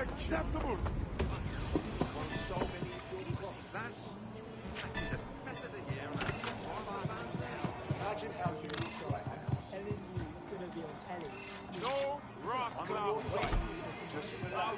Unacceptable! So many good clocks. That's the set of the year. Imagine how you right now. Telling you, it's gonna be on telly. No rascal! Just relax.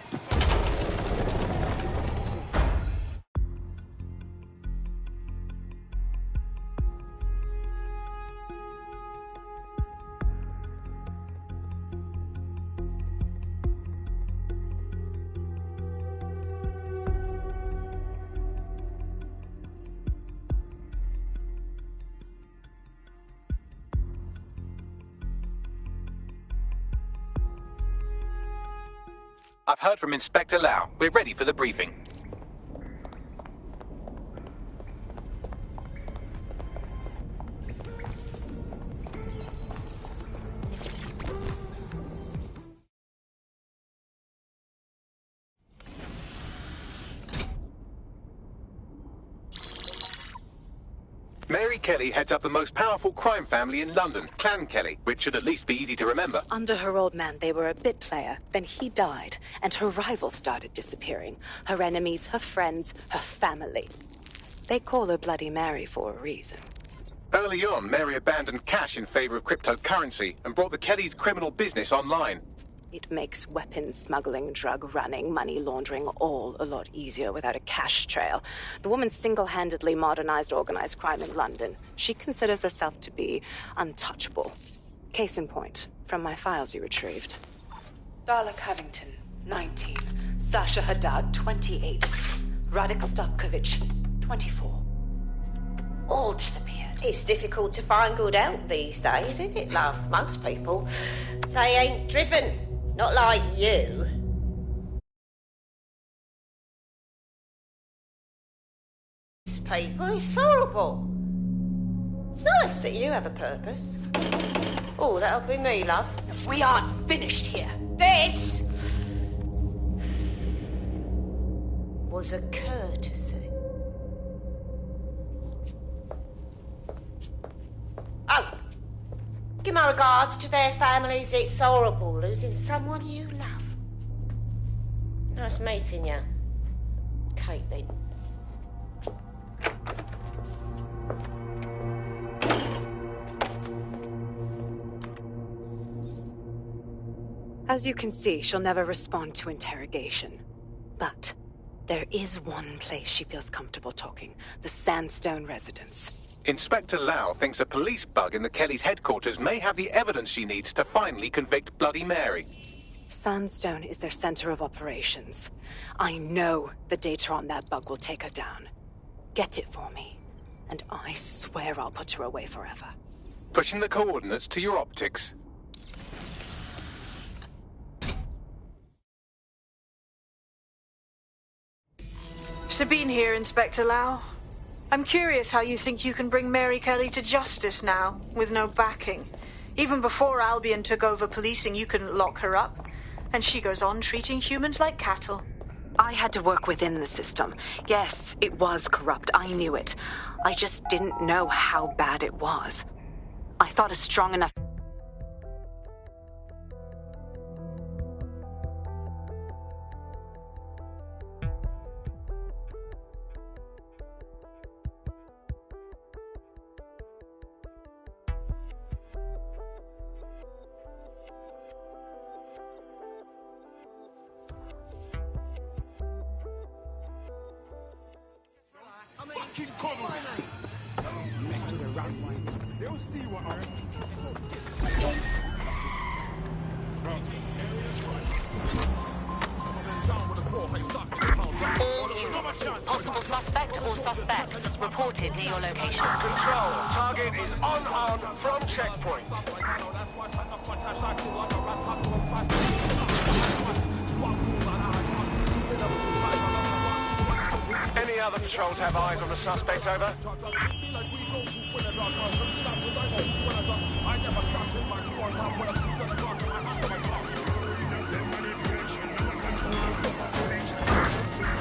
I've heard from Inspector Lau. We're ready for the briefing. Mary Kelly heads up the most powerful crime family in London, Clan Kelly, which should at least be easy to remember. Under her old man, they were a bit player. Then he died, and her rivals started disappearing. Her enemies, her friends, her family. They call her Bloody Mary for a reason. Early on, Mary abandoned cash in favor of cryptocurrency and brought the Kellys' criminal business online. It makes weapons smuggling, drug running, money laundering all a lot easier without a cash trail. The woman single-handedly modernized organized crime in London. She considers herself to be untouchable. Case in point, from my files you retrieved. Darla Covington, 19. Sasha Haddad, 28. Radek Stavkovich, 24. All disappeared. It's difficult to find good help these days, isn't it, love? Most people, they ain't driven. Not like you. These people, it's horrible. It's nice that you have a purpose. Oh, that'll be me, love. We aren't finished here. This was a courtesy. Oh, give my regards to their families. It's horrible losing someone you love. Nice meeting you, Caitlin. As you can see, she'll never respond to interrogation. But there is one place she feels comfortable talking. The Sandstone residence. Inspector Lau thinks a police bug in the Kellys' headquarters may have the evidence she needs to finally convict Bloody Mary. Sandstone is their center of operations. I know the data on that bug will take her down. Get it for me, and I swear I'll put her away forever. Pushing the coordinates to your optics. Sabine here, Inspector Lau. I'm curious how you think you can bring Mary Kelly to justice now, with no backing. Even before Albion took over policing, you couldn't lock her up. And she goes on treating humans like cattle. I had to work within the system. Yes, it was corrupt. I knew it. I just didn't know how bad it was. I thought a strong enough... Fucking cover me! Mess with the rats. They'll see what I All possible suspect or suspects reported near your location. Control. Target is unarmed from checkpoint. Any other patrols have eyes on the suspect, over?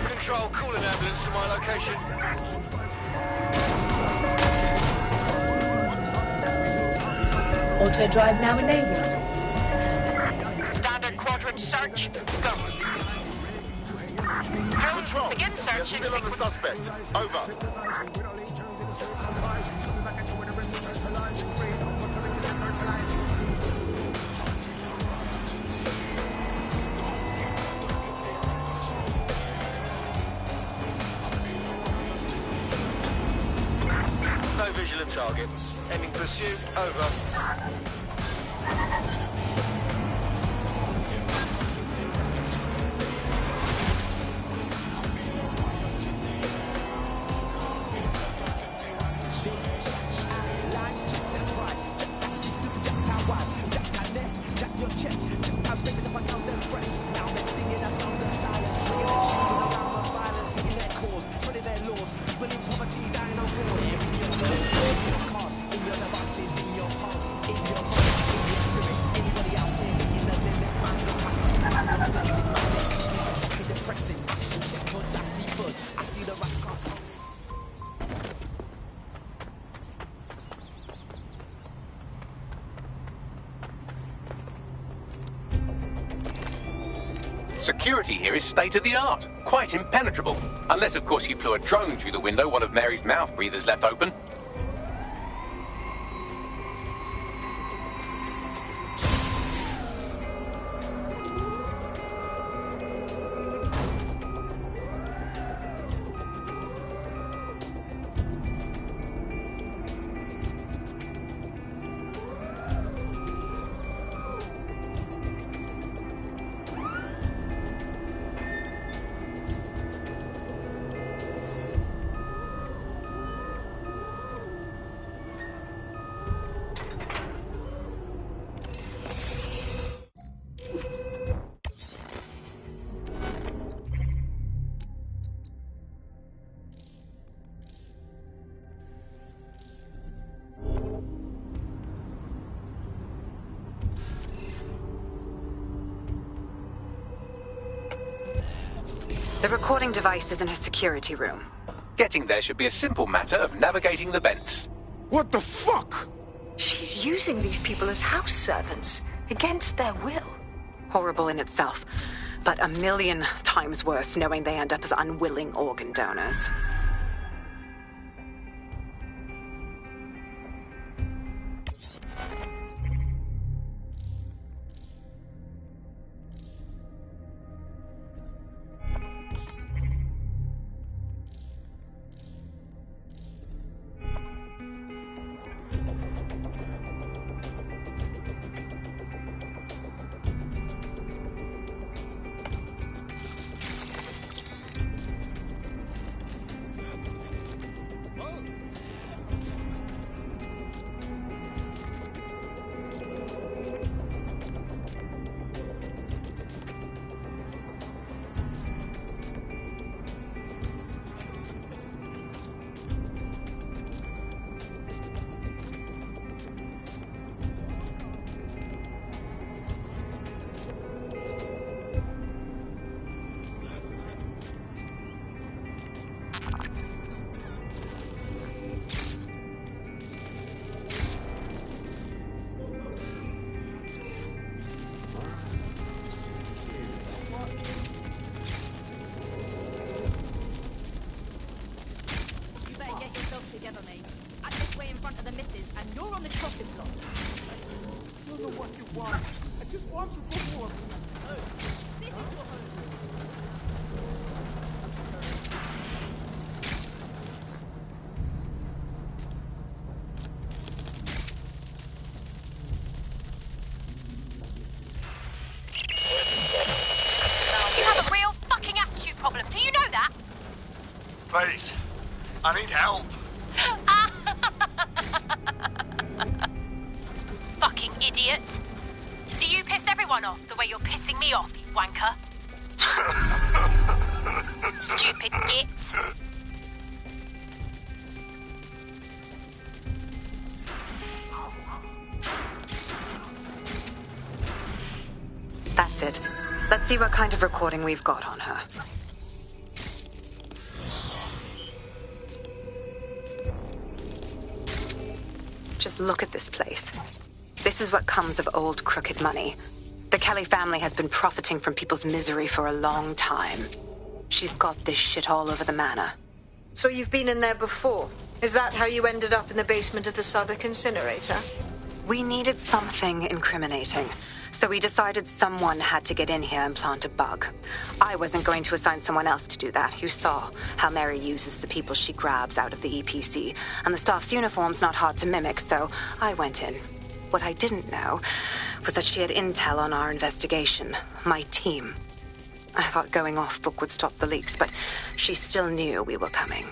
Control, call an ambulance to my location. Auto drive now enabled. Standard quadrant search. Go. Patrol, begin You're searching. still on the suspect. Over. No visual of target. Ending pursuit. Over. Security here is state-of-the-art, quite impenetrable. Unless, of course, you flew a drone through the window one of Mary's mouth breathers left open. The recording device is in her security room. Getting there should be a simple matter of navigating the vents. What the fuck? She's using these people as house servants, against their will. Horrible in itself, but a million times worse knowing they end up as unwilling organ donors. together, mate. I'm just way in front of the missus, and you're on the chopping block. I don't know what you want. I just want to go home. This is your home. You have a real fucking attitude problem. Do you know that? Please, I need help. Fucking idiot. Do you piss everyone off the way you're pissing me off, you wanker? Stupid git. That's it. Let's see what kind of recording we've got on her. Just look at this place. This is what comes of old crooked money. The Kelly family has been profiting from people's misery for a long time. She's got this shit all over the manor. So you've been in there before? Is that how you ended up in the basement of the Southwark incinerator? We needed something incriminating, so we decided someone had to get in here and plant a bug. I wasn't going to assign someone else to do that. You saw how Mary uses the people she grabs out of the EPC, and the staff's uniform's not hard to mimic, so I went in. What I didn't know was that she had intel on our investigation, my team. I thought going off book would stop the leaks, but she still knew we were coming.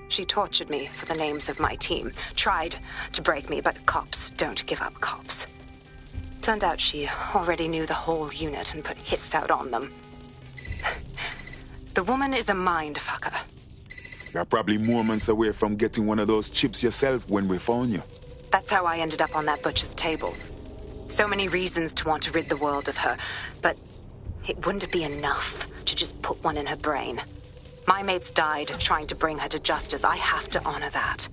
She tortured me for the names of my team, tried to break me, but cops don't give up cops. Turned out she already knew the whole unit and put hits out on them. The woman is a mindfucker. You're probably moments away from getting one of those chips yourself when we found you. That's how I ended up on that butcher's table. So many reasons to want to rid the world of her, but it wouldn't be enough to just put one in her brain. My mates died trying to bring her to justice. I have to honor that.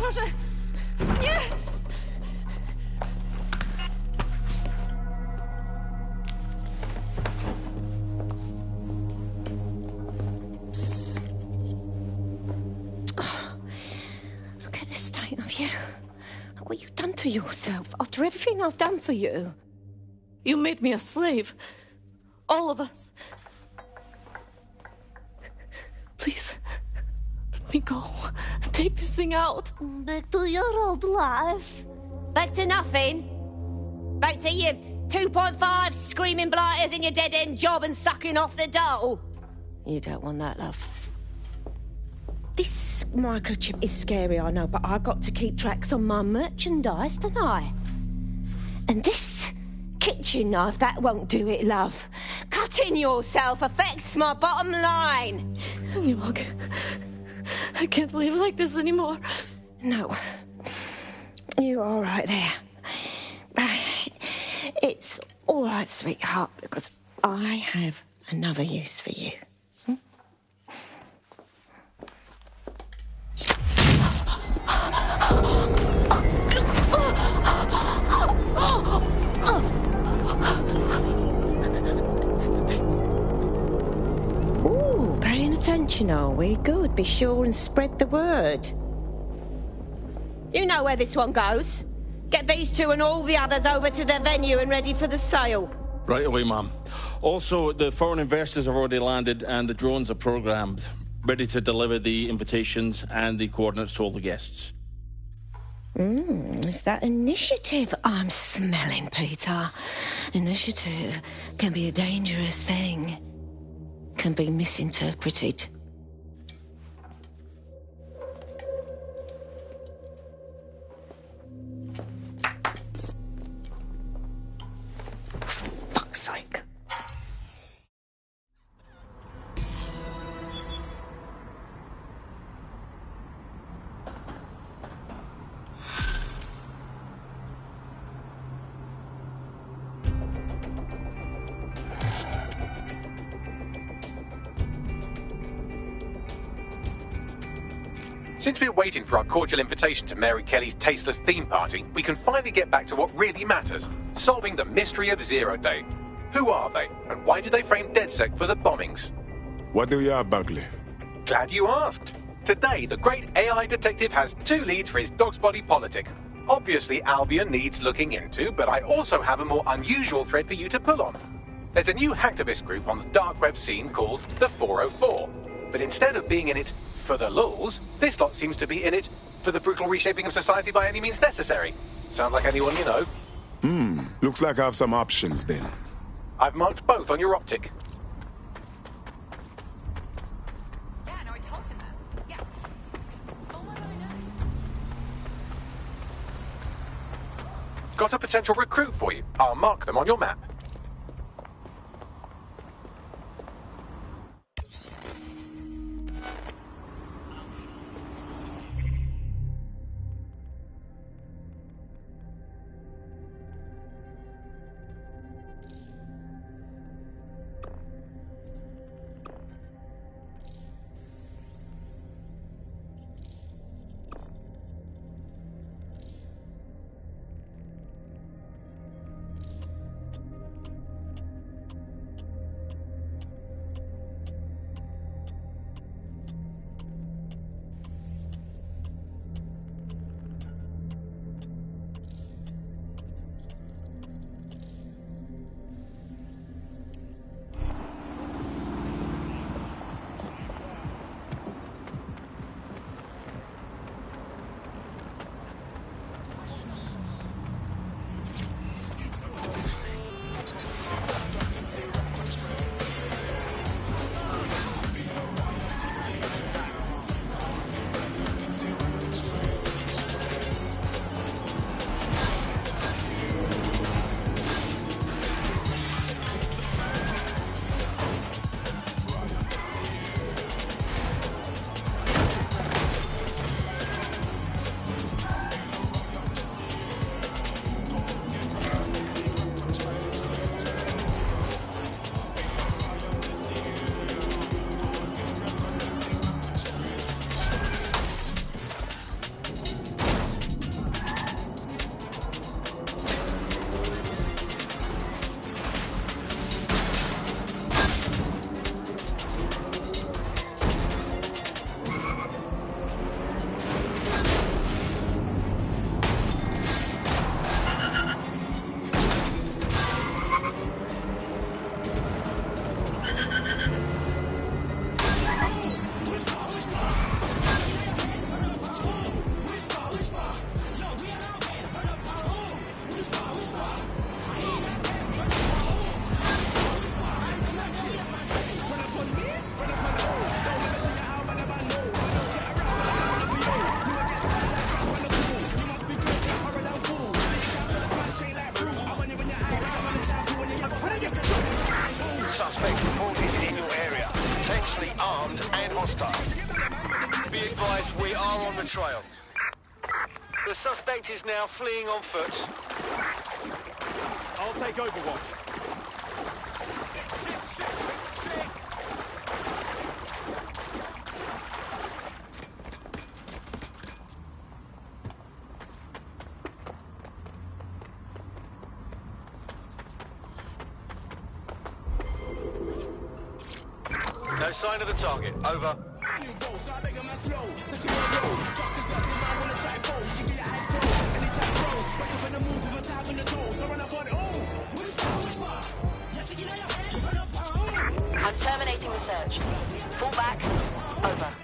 Proszę! Nie! Look at the state of you. What you've done to yourself after everything I've done for you. You made me a slave. All of us. Please, let me go. Take this thing out. Back to your old life. Back to nothing. Back to you 2.5 screaming blighters in your dead-end job and sucking off the dole. You don't want that, love. This microchip is scary, I know, but I got to keep tracks on my merchandise, don't I? And this kitchen knife, that won't do it, love. Cutting yourself affects my bottom line. I can't live like this anymore. No. You're all right there. It's all right, sweetheart, because I have another use for you. Ooh, paying attention, are we? Good. Be sure and spread the word. You know where this one goes. Get these two and all the others over to the venue and ready for the sale. Right away, ma'am. Also, the foreign investors have already landed and the drones are programmed, ready to deliver the invitations and the coordinates to all the guests. Is that initiative I'm smelling, Peter? Initiative can be a dangerous thing. Can be misinterpreted. Fuck's sake. Since we're waiting for our cordial invitation to Mary Kelly's tasteless theme party, we can finally get back to what really matters, solving the mystery of Zero Day. Who are they, and why did they frame DedSec for the bombings? What do you have, Buckley? Glad you asked. Today, the great AI detective has 2 leads for his dog's body politic. Obviously, Albion needs looking into, but I also have a more unusual thread for you to pull on. There's a new hacktivist group on the dark web scene called the 404, but instead of being in it for the lulz, this lot seems to be in it for the brutal reshaping of society by any means necessary. Sound like anyone you know? Looks like I have some options then. I've marked both on your optic. Yeah, no, I told him that. Yeah. Oh my god, I know. Got a potential recruit for you. I'll mark them on your map. trail. The suspect is now fleeing on foot. I'll take Overwatch. No sign of the target. Over. I'm terminating the search. Fall back. Over.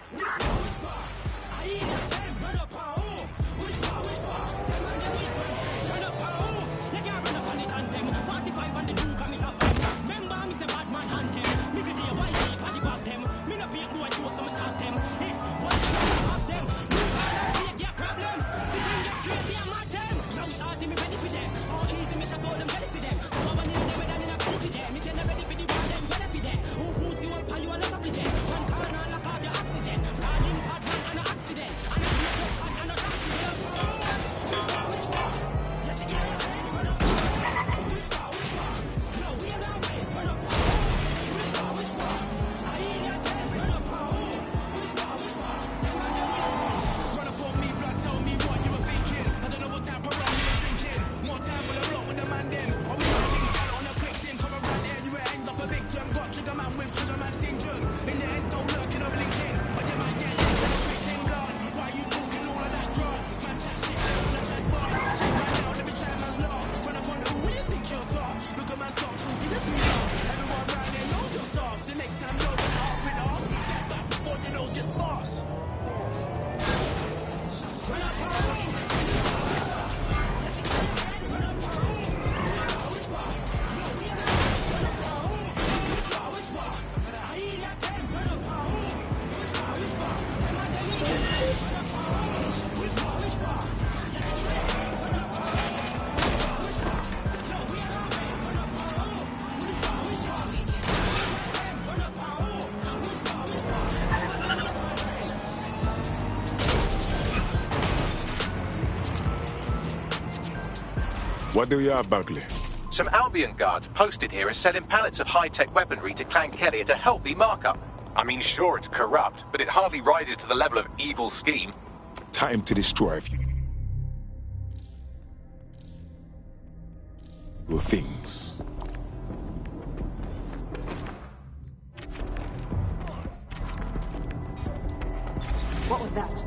What do you have, Buckley? Some Albion guards posted here are selling pallets of high-tech weaponry to Clan Kelly at a healthy markup. I mean, sure, it's corrupt, but it hardly rises to the level of evil scheme. Time to destroy your things. What was that?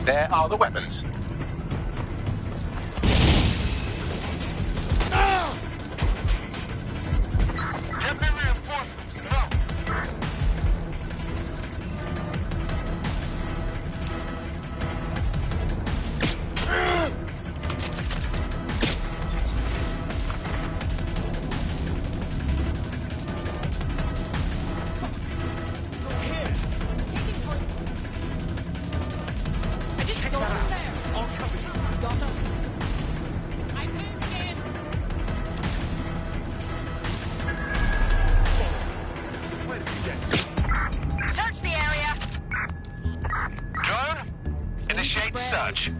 There are the weapons. bridge.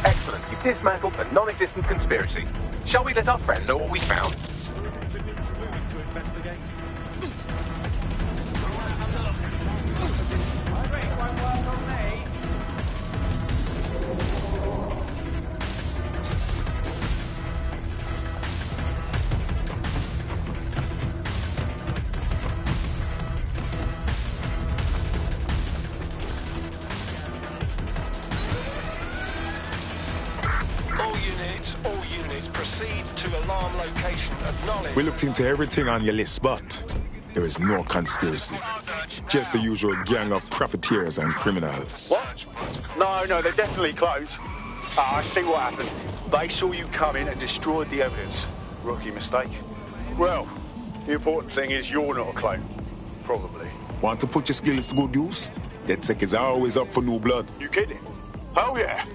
Excellent. You've dismantled the non-existent conspiracy. Shall we let our friend know what we found? All units, proceed to alarm location. Acknowledge. We looked into everything on your list, but there is no conspiracy. Just the usual gang of profiteers and criminals. What? No, they're definitely clones. I see what happened. They saw you come in and destroyed the evidence. Rookie mistake. Well, the important thing is you're not a clone. Probably. Want to put your skills to good use? DedSec is always up for new blood. You kidding? Oh yeah.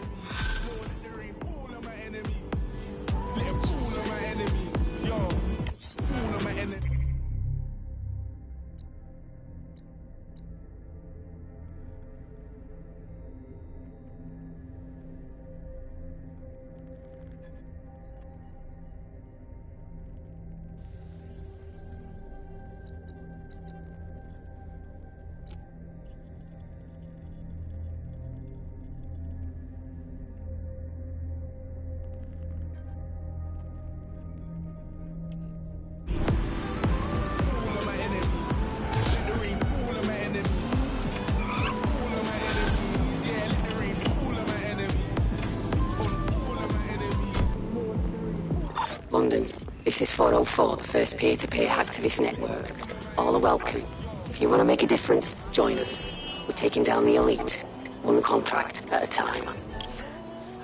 London, this is 404, the first peer-to-peer hack to this network. All are welcome. If you want to make a difference, join us. We're taking down the elite, one contract at a time.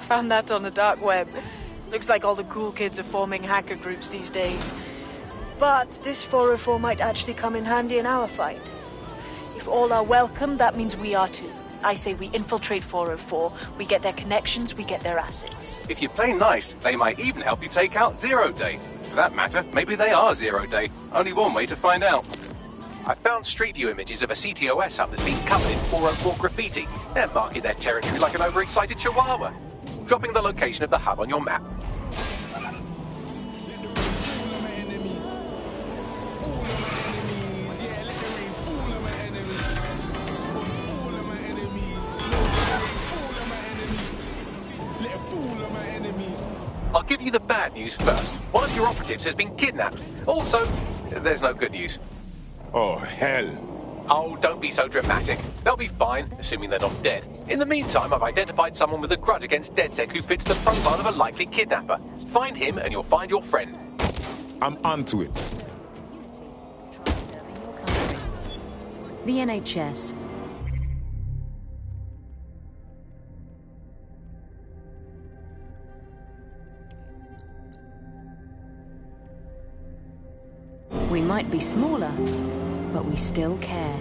Found that on the dark web. Looks like all the cool kids are forming hacker groups these days. But this 404 might actually come in handy in our fight. If all are welcome, that means we are too. I say we infiltrate 404, we get their connections, we get their assets. If you play nice, they might even help you take out Zero Day. For that matter, maybe they are Zero Day. Only one way to find out. I found Street View images of a CTOS hub that's been covered in 404 graffiti. They're marking their territory like an overexcited chihuahua. Dropping the location of the hub on your map. I'll give you the bad news first. One of your operatives has been kidnapped. Also, there's no good news. Oh, hell. Oh, don't be so dramatic. They'll be fine, assuming they're not dead. In the meantime, I've identified someone with a grudge against DedSec who fits the profile of a likely kidnapper. Find him and you'll find your friend. I'm onto it. The NHS. We might be smaller, but we still care.